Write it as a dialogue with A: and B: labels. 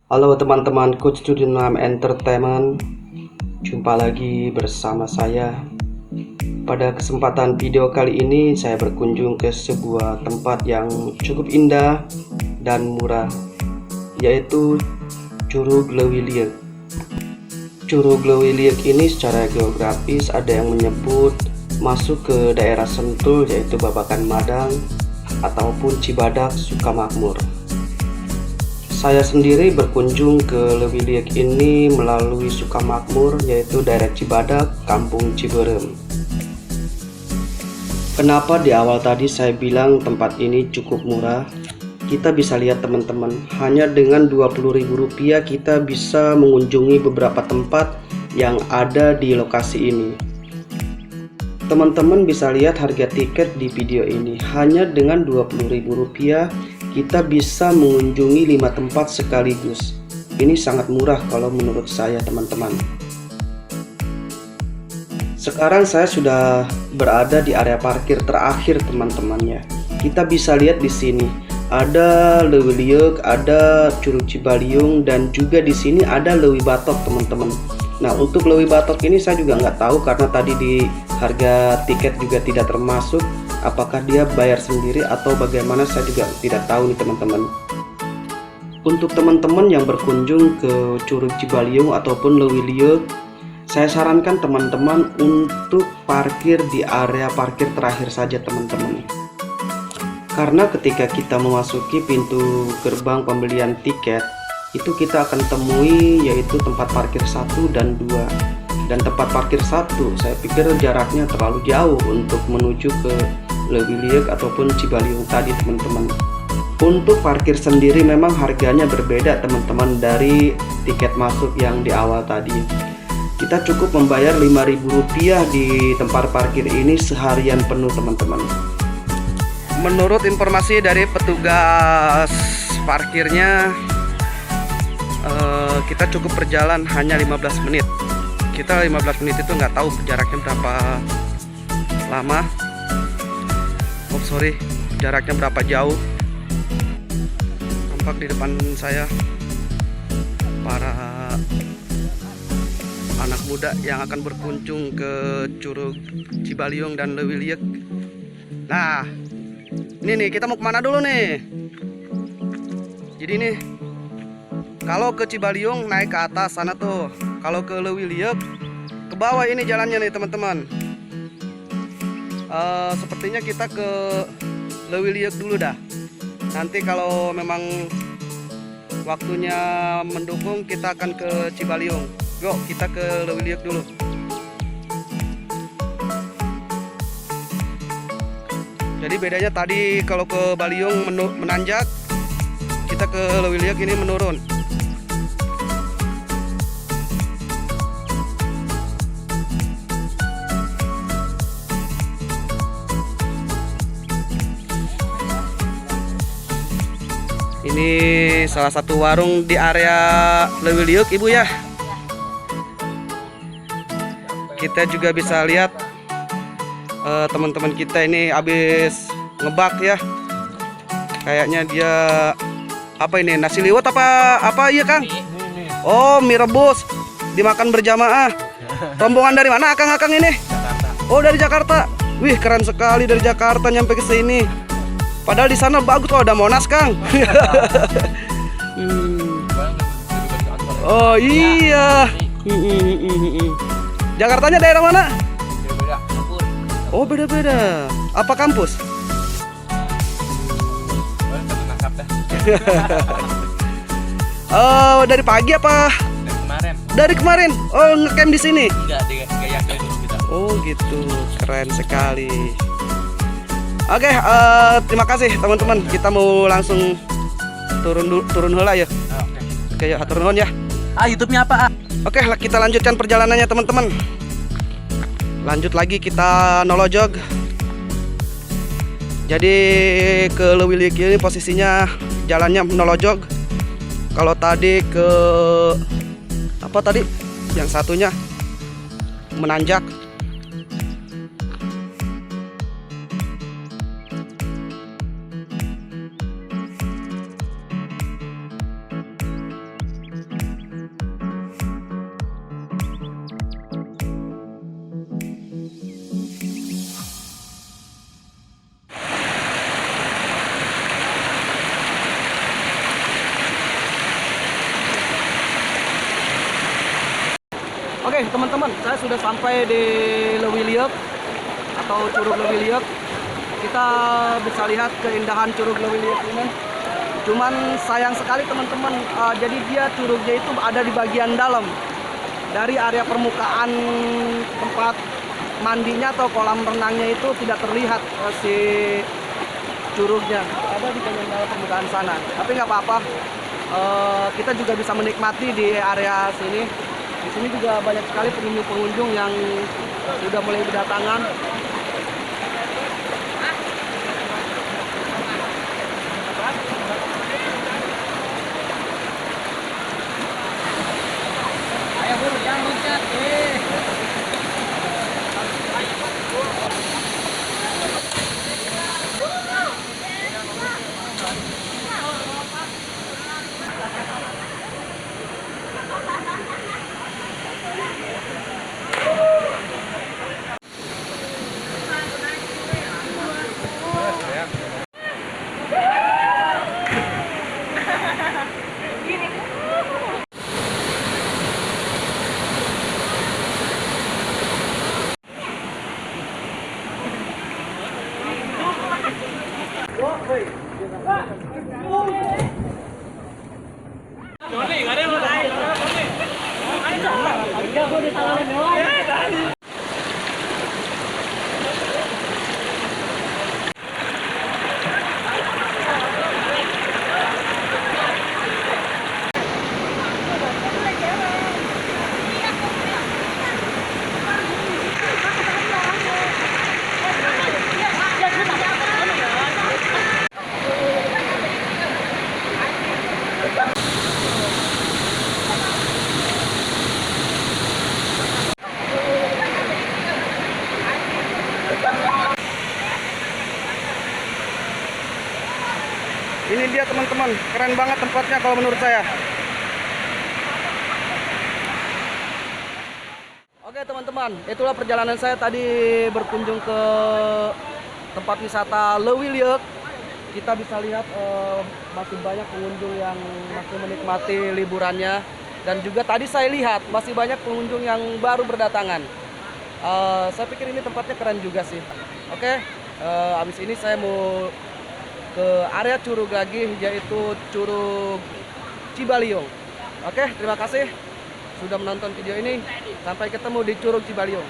A: Halo teman-teman Coach Tudinam Entertainment, jumpa lagi bersama saya. Pada kesempatan video kali ini saya berkunjung ke sebuah tempat yang cukup indah dan murah, yaitu Curug Leuwilieuc. Curug Leuwilieuc ini secara geografis ada yang menyebut masuk ke daerah Sentul, yaitu Babakan Madang ataupun Cibadak Sukamakmur. Saya sendiri berkunjung ke Leuwilieuc ini melalui Sukamakmur, yaitu daerah Cibadak, Kampung Ciberem. Kenapa di awal tadi saya bilang tempat ini cukup murah? Kita bisa lihat teman-teman, hanya dengan Rp20.000 kita bisa mengunjungi beberapa tempat yang ada di lokasi ini. Teman-teman bisa lihat harga tiket di video ini. Hanya dengan Rp20.000 kita bisa mengunjungi 5 tempat sekaligus. Ini sangat murah kalau menurut saya teman-teman. Sekarang saya sudah berada di area parkir terakhir teman-temannya. Kita bisa lihat di sini ada Leuwilieuc, ada Curug Cibaliung, dan juga di sini ada Leuwi Batok teman-teman. Nah, untuk Leuwi Batok ini saya juga nggak tahu karena tadi di harga tiket juga tidak termasuk. Apakah dia bayar sendiri atau bagaimana, saya juga tidak tahu nih teman-teman. Untuk teman-teman yang berkunjung ke Curug Cibaliung ataupun Leuwilieuc, saya sarankan teman-teman untuk parkir di area parkir terakhir saja teman-teman. Karena ketika kita memasuki pintu gerbang pembelian tiket, itu kita akan temui yaitu tempat parkir 1 dan 2. Dan tempat parkir 1 saya pikir jaraknya terlalu jauh untuk menuju ke Leuwilieuc ataupun Cibaliung tadi teman-teman. Untuk parkir sendiri memang harganya berbeda teman-teman dari tiket masuk yang di awal tadi. Kita cukup membayar Rp5.000 di tempat parkir ini seharian penuh teman-teman. Menurut informasi dari petugas parkirnya, kita cukup berjalan hanya 15 menit. Kita 15 menit itu nggak tahu jaraknya berapa lama. Jaraknya berapa jauh. Nampak di depan saya para anak muda yang akan berkunjung ke Curug Cibaliung dan Leuwilieuc. Nah, ini nih kita mau kemana dulu nih? Jadi nih, kalau ke Cibaliung naik ke atas sana tuh. Kalau ke Leuwilieuc ke bawah ini jalannya nih teman-teman. Sepertinya kita ke Leuwilieuc dulu dah. Nanti kalau memang waktunya mendukung kita akan ke Cibaliung. Yuk kita ke Leuwilieuc dulu. Jadi bedanya tadi kalau ke Baliung menanjak, kita ke Leuwilieuc ini menurun. Ini salah satu warung di area Leuwilieuc ibu ya. Kita juga bisa lihat teman-teman kita ini habis ngebak ya. Kayaknya dia apa ini, nasi liwet apa iya Kang? Oh, mie rebus dimakan berjamaah. Rombongan dari mana Akang ini? Oh, dari Jakarta. Wih, keren sekali dari Jakarta nyampe ke sini. Padahal di sana bagus loh, ada Monas Kang. Oh iya. Jakartanya daerah mana? Oh beda-beda. Apa kampus? Oh dari pagi apa? Dari kemarin. Oh ngecamp di sini. Oh gitu, keren sekali. Oke, terima kasih teman-teman. Kita mau langsung turun hula ya. Oke, ya turun ya.
B: YouTube-nya apa?
A: Oke, kita lanjutkan perjalanannya teman-teman. Lanjut lagi kita nolojog. Jadi ke Leuwilieuc ini posisinya jalannya nolojog. Kalau tadi ke apa tadi? Yang satunya menanjak. Oke teman-teman, saya sudah sampai di Lewiliuk atau Curug Lewiliuk. Kita bisa lihat keindahan Curug Lewiliuk ini. Cuman sayang sekali teman-teman, jadi dia curugnya itu ada di bagian dalam dari area permukaan tempat mandinya atau kolam renangnya itu tidak terlihat si curugnya, ada di bagian dalam permukaan sana. Tapi nggak apa-apa, kita juga bisa menikmati di area sini. Di sini juga banyak sekali pengunjung-pengunjung yang sudah mulai berdatangan. Ayo buru, jangan loncat. Ini dia teman-teman, keren banget tempatnya kalau menurut saya. Oke teman-teman, itulah perjalanan saya tadi berkunjung ke tempat wisata Lewiliuk. Kita bisa lihat masih banyak pengunjung yang masih menikmati liburannya. Dan juga tadi saya lihat masih banyak pengunjung yang baru berdatangan. Saya pikir ini tempatnya keren juga sih. Oke, habis ini saya mau ke area curug lagi, yaitu Curug Cibaliung. Oke, terima kasih sudah menonton video ini. Sampai ketemu di Curug Cibaliung.